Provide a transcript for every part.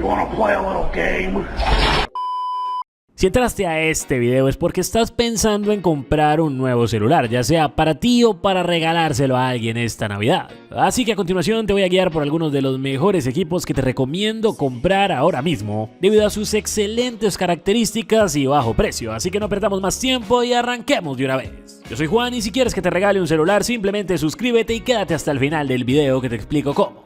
You wanna play a little game? Si entraste a este video es porque estás pensando en comprar un nuevo celular, ya sea para ti o para regalárselo a alguien esta Navidad. Así que a continuación te voy a guiar por algunos de los mejores equipos que te recomiendo comprar ahora mismo, debido a sus excelentes características y bajo precio. Así que no perdamos más tiempo y arranquemos de una vez. Yo soy Juan y si quieres que te regale un celular, simplemente suscríbete y quédate hasta el final del video que te explico cómo.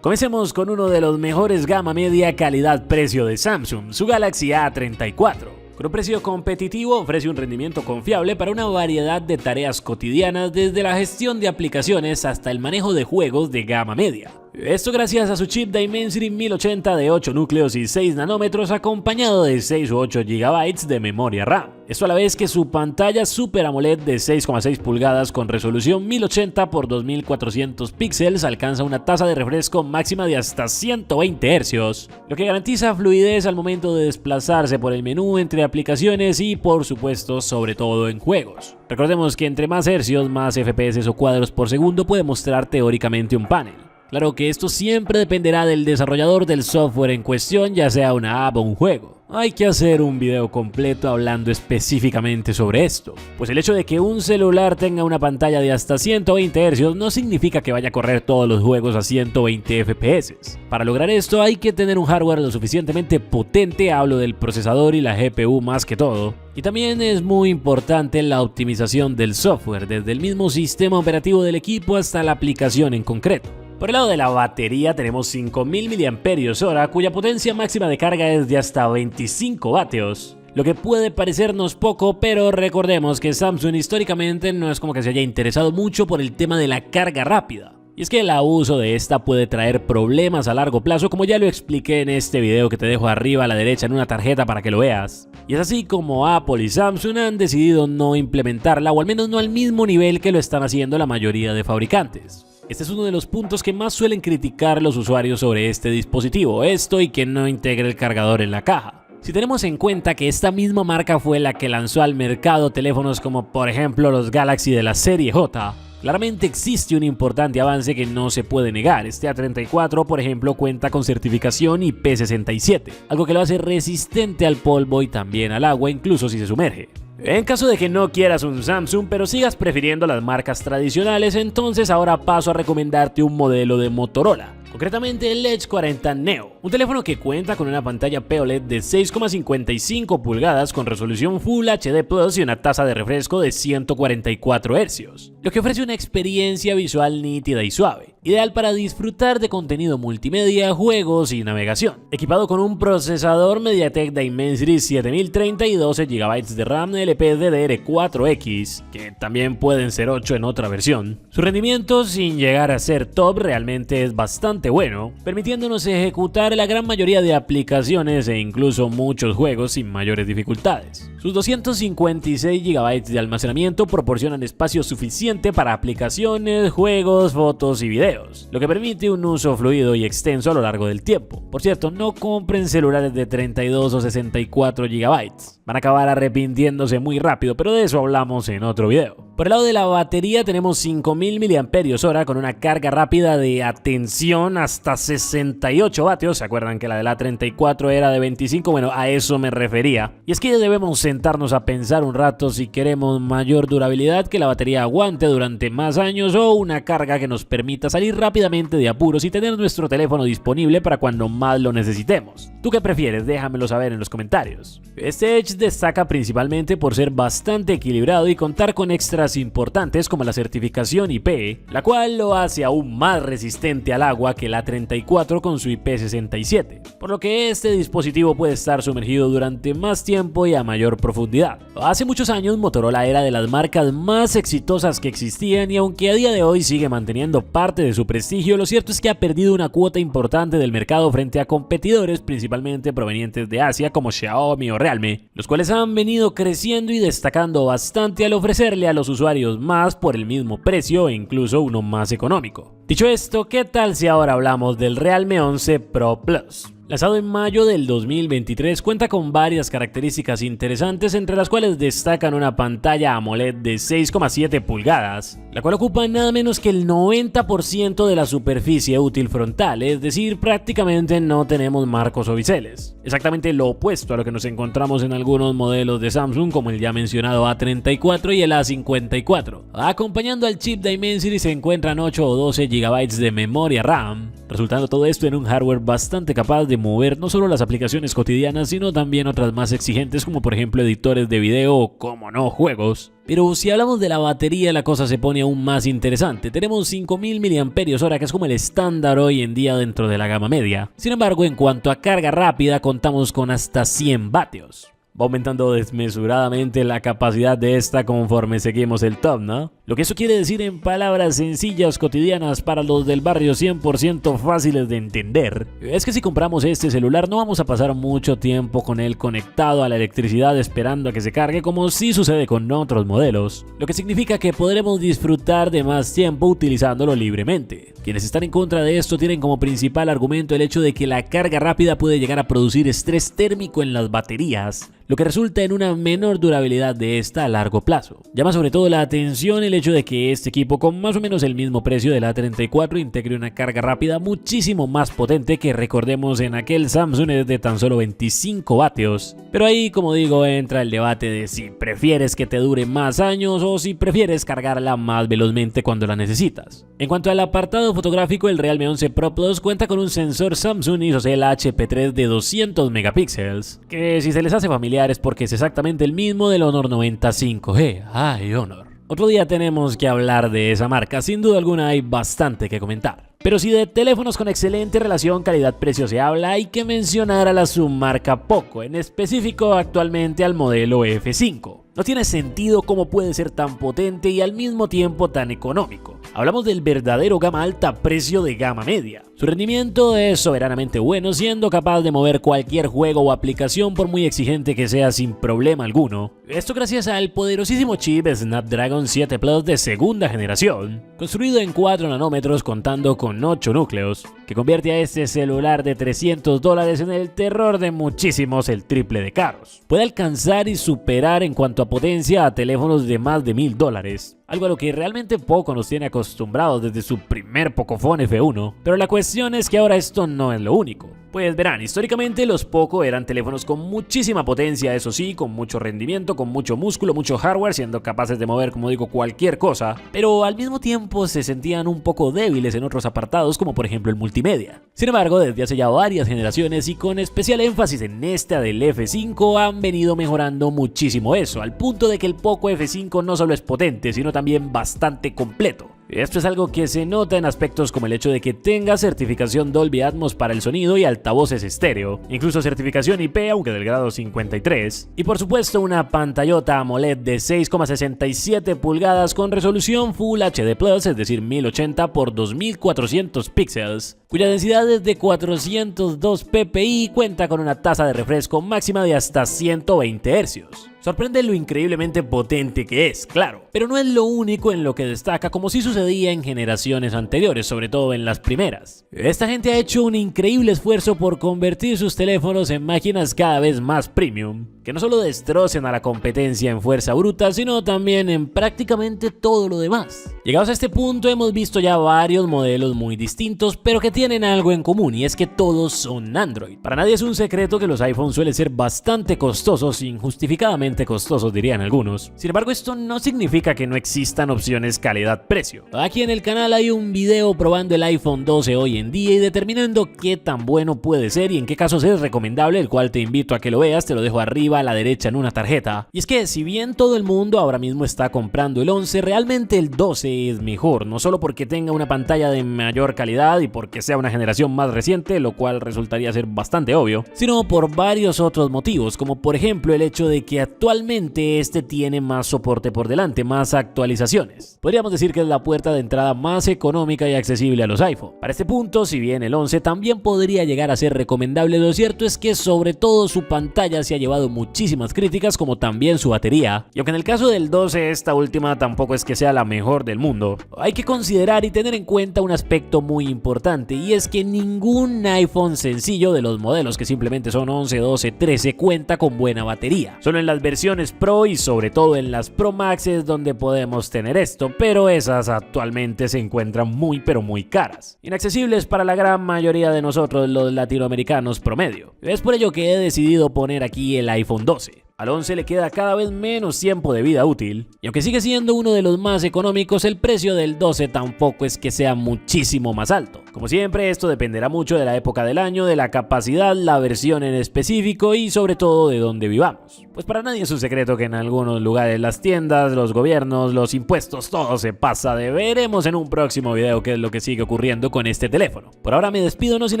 Comencemos con uno de los mejores gama media calidad-precio de Samsung, su Galaxy A34. Con un precio competitivo ofrece un rendimiento confiable para una variedad de tareas cotidianas, desde la gestión de aplicaciones hasta el manejo de juegos de gama media. Esto gracias a su chip Dimensity 1080 de 8 núcleos y 6 nanómetros, acompañado de 6 u 8 GB de memoria RAM. Esto a la vez que su pantalla Super AMOLED de 6,6 pulgadas con resolución 1080 x 2400 píxeles alcanza una tasa de refresco máxima de hasta 120 Hz, lo que garantiza fluidez al momento de desplazarse por el menú entre aplicaciones y, por supuesto, sobre todo en juegos. Recordemos que entre más hercios, más FPS o cuadros por segundo puede mostrar teóricamente un panel. Claro que esto siempre dependerá del desarrollador del software en cuestión, ya sea una app o un juego. Hay que hacer un video completo hablando específicamente sobre esto, pues el hecho de que un celular tenga una pantalla de hasta 120 Hz no significa que vaya a correr todos los juegos a 120 FPS. Para lograr esto hay que tener un hardware lo suficientemente potente, hablo del procesador y la GPU más que todo. Y también es muy importante la optimización del software, desde el mismo sistema operativo del equipo hasta la aplicación en concreto. Por el lado de la batería tenemos 5000 mAh, cuya potencia máxima de carga es de hasta 25 vatios. Lo que puede parecernos poco, pero recordemos que Samsung históricamente no es como que se haya interesado mucho por el tema de la carga rápida. Y es que el abuso de esta puede traer problemas a largo plazo, como ya lo expliqué en este video que te dejo arriba a la derecha en una tarjeta para que lo veas. Y es así como Apple y Samsung han decidido no implementarla, o al menos no al mismo nivel que lo están haciendo la mayoría de fabricantes. Este es uno de los puntos que más suelen criticar los usuarios sobre este dispositivo, esto y que no integre el cargador en la caja. Si tenemos en cuenta que esta misma marca fue la que lanzó al mercado teléfonos como por ejemplo los Galaxy de la serie J, claramente existe un importante avance que no se puede negar. Este A34, por ejemplo, cuenta con certificación IP67, algo que lo hace resistente al polvo y también al agua, incluso si se sumerge. En caso de que no quieras un Samsung pero sigas prefiriendo las marcas tradicionales, entonces ahora paso a recomendarte un modelo de Motorola, concretamente el Edge 40 Neo, un teléfono que cuenta con una pantalla POLED de 6,55 pulgadas con resolución Full HD Plus y una tasa de refresco de 144 Hz, lo que ofrece una experiencia visual nítida y suave, ideal para disfrutar de contenido multimedia, juegos y navegación. Equipado con un procesador MediaTek Dimensity 7030 y 12 GB de RAM LPDDR4X, que también pueden ser 8 en otra versión. Su rendimiento, sin llegar a ser top, realmente es bastante bueno, permitiéndonos ejecutar la gran mayoría de aplicaciones e incluso muchos juegos sin mayores dificultades. Sus 256 GB de almacenamiento proporcionan espacio suficiente para aplicaciones, juegos, fotos y videos, lo que permite un uso fluido y extenso a lo largo del tiempo. Por cierto, no compren celulares de 32 o 64 GB, van a acabar arrepintiéndose muy rápido, pero de eso hablamos en otro video. Por el lado de la batería tenemos 5000 mAh con una carga rápida de, atención, hasta 68 vatios. ¿Se acuerdan que la de la A34 era de 25? Bueno, a eso me refería. Y es que debemos sentarnos a pensar un rato si queremos mayor durabilidad, que la batería aguante durante más años, o una carga que nos permita salir rápidamente de apuros y tener nuestro teléfono disponible para cuando más lo necesitemos. ¿Tú qué prefieres? Déjamelo saber en los comentarios. Este Edge destaca principalmente por ser bastante equilibrado y contar con extras importantes como la certificación IP, la cual lo hace aún más resistente al agua que la A34 con su IP67, por lo que este dispositivo puede estar sumergido durante más tiempo y a mayor profundidad. Hace muchos años Motorola era de las marcas más exitosas que existían, y aunque a día de hoy sigue manteniendo parte de su prestigio, lo cierto es que ha perdido una cuota importante del mercado frente a competidores principalmente provenientes de Asia como Xiaomi o Realme, los cuales han venido creciendo y destacando bastante al ofrecerle a los usuarios más por el mismo precio e incluso uno más económico. Dicho esto, ¿qué tal si ahora hablamos del Realme 11 Pro Plus? Lanzado en mayo del 2023, cuenta con varias características interesantes, entre las cuales destacan una pantalla AMOLED de 6,7 pulgadas, la cual ocupa nada menos que el 90% de la superficie útil frontal, es decir, prácticamente no tenemos marcos o biseles. Exactamente lo opuesto a lo que nos encontramos en algunos modelos de Samsung, como el ya mencionado A34 y el A54. Acompañando al chip Dimensity se encuentran 8 o 12 GB de memoria RAM, resultando todo esto en un hardware bastante capaz de mover no solo las aplicaciones cotidianas, sino también otras más exigentes, como por ejemplo editores de video o, como no, juegos. Pero si hablamos de la batería, la cosa se pone aún más interesante. Tenemos 5000 mAh, que es como el estándar hoy en día dentro de la gama media. Sin embargo, en cuanto a carga rápida, contamos con hasta 100 vatios. Va aumentando desmesuradamente la capacidad de esta conforme seguimos el top, ¿no? Lo que eso quiere decir en palabras sencillas cotidianas para los del barrio 100% fáciles de entender, es que si compramos este celular no vamos a pasar mucho tiempo con él conectado a la electricidad esperando a que se cargue, como sí sucede con otros modelos, lo que significa que podremos disfrutar de más tiempo utilizándolo libremente. Quienes están en contra de esto tienen como principal argumento el hecho de que la carga rápida puede llegar a producir estrés térmico en las baterías, lo que resulta en una menor durabilidad de esta a largo plazo. Llama sobre todo la atención el hecho de que este equipo, con más o menos el mismo precio del A34, integre una carga rápida muchísimo más potente que, recordemos, en aquel Samsung es de tan solo 25 vatios. Pero ahí, como digo, entra el debate de si prefieres que te dure más años o si prefieres cargarla más velozmente cuando la necesitas. En cuanto al apartado fotográfico, el Realme 11 Pro Plus cuenta con un sensor Samsung ISOCELL HP3 de 200 megapíxeles, que si se les hace familiar es porque es exactamente el mismo del Honor 90 5G. ¡Ay, Honor! Otro día tenemos que hablar de esa marca, sin duda alguna hay bastante que comentar. Pero si de teléfonos con excelente relación calidad-precio se habla, hay que mencionar a la submarca Poco, en específico actualmente al modelo F5. No tiene sentido cómo puede ser tan potente y al mismo tiempo tan económico. Hablamos del verdadero gama alta a precio de gama media. Su rendimiento es soberanamente bueno, siendo capaz de mover cualquier juego o aplicación por muy exigente que sea sin problema alguno. Esto gracias al poderosísimo chip Snapdragon 7 Plus de segunda generación, construido en 4 nanómetros contando con 8 núcleos, que convierte a este celular de $300 en el terror de muchísimos, el triple de caros. Puede alcanzar y superar en cuanto a potencia a teléfonos de más de $1000, algo a lo que realmente Poco nos tiene acostumbrados desde su primer Pocophone F1, pero la cuestión es que ahora esto no es lo único. Pues verán, históricamente los Poco eran teléfonos con muchísima potencia, eso sí, con mucho rendimiento, con mucho músculo, mucho hardware, siendo capaces de mover, como digo, cualquier cosa, pero al mismo tiempo se sentían un poco débiles en otros apartados, como por ejemplo el multimedia. Sin embargo, desde hace ya varias generaciones y con especial énfasis en esta del F5, han venido mejorando muchísimo eso, al punto de que el Poco F5 no solo es potente, sino también bastante completo. Esto es algo que se nota en aspectos como el hecho de que tenga certificación Dolby Atmos para el sonido y altavoces estéreo, incluso certificación IP, aunque del grado 53, y por supuesto una pantallota AMOLED de 6,67 pulgadas con resolución Full HD+, es decir 1080 x 2400 píxeles, cuya densidad es de 402 ppi y cuenta con una tasa de refresco máxima de hasta 120 Hz. Sorprende lo increíblemente potente que es, claro, pero no es lo único en lo que destaca, como sí sucedía en generaciones anteriores, sobre todo en las primeras. Esta gente ha hecho un increíble esfuerzo por convertir sus teléfonos en máquinas cada vez más premium, que no solo destrocen a la competencia en fuerza bruta, sino también en prácticamente todo lo demás. Llegados a este punto hemos visto ya varios modelos muy distintos, pero que tienen algo en común, y es que todos son Android. Para nadie es un secreto que los iPhones suelen ser bastante costosos, injustificadamente costosos dirían algunos. Sin embargo, esto no significa que no existan opciones calidad-precio. Aquí en el canal hay un video probando el iPhone 12 hoy en día y determinando qué tan bueno puede ser y en qué casos es recomendable, el cual te invito a que lo veas, te lo dejo arriba a la derecha en una tarjeta. Y es que si bien todo el mundo ahora mismo está comprando el 11, realmente el 12 es mejor, no solo porque tenga una pantalla de mayor calidad y porque sea una generación más reciente, lo cual resultaría ser bastante obvio, sino por varios otros motivos, como por ejemplo el hecho de que actualmente este tiene más soporte por delante, más actualizaciones. Podríamos decir que es la puerta de entrada más económica y accesible a los iPhone. Para este punto, si bien el 11 también podría llegar a ser recomendable, lo cierto es que sobre todo su pantalla se ha llevado muchísimas críticas, como también su batería, y aunque en el caso del 12 esta última tampoco es que sea la mejor del mundo, hay que considerar y tener en cuenta un aspecto muy importante, y es que ningún iPhone sencillo de los modelos que simplemente son 11, 12, 13 cuenta con buena batería. Solo en las versiones Pro y sobre todo en las Pro Max es donde podemos tener esto, pero esas actualmente se encuentran muy pero muy caras, inaccesibles para la gran mayoría de nosotros los latinoamericanos promedio. Es por ello que he decidido poner aquí el iPhone 12. Al 11 le queda cada vez menos tiempo de vida útil, y aunque sigue siendo uno de los más económicos, el precio del 12 tampoco es que sea muchísimo más alto. Como siempre, esto dependerá mucho de la época del año, de la capacidad, la versión en específico y sobre todo de dónde vivamos. Pues para nadie es un secreto que en algunos lugares las tiendas, los gobiernos, los impuestos, todo se pasa de veremos en un próximo video qué es lo que sigue ocurriendo con este teléfono. Por ahora me despido, no sin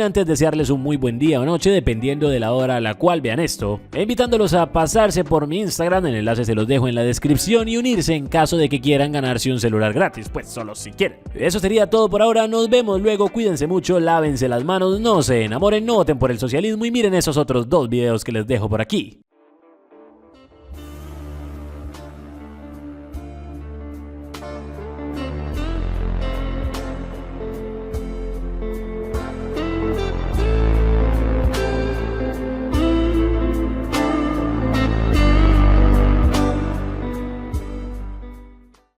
antes desearles un muy buen día o noche dependiendo de la hora a la cual vean esto, e invitándolos a pasarse por mi Instagram, el enlace se los dejo en la descripción, y unirse en caso de que quieran ganarse un celular gratis, pues solo si quieren. Eso sería todo por ahora, nos vemos luego, cuídense mucho, lávense las manos, no se enamoren, no voten por el socialismo y miren esos otros 2 videos que les dejo por aquí.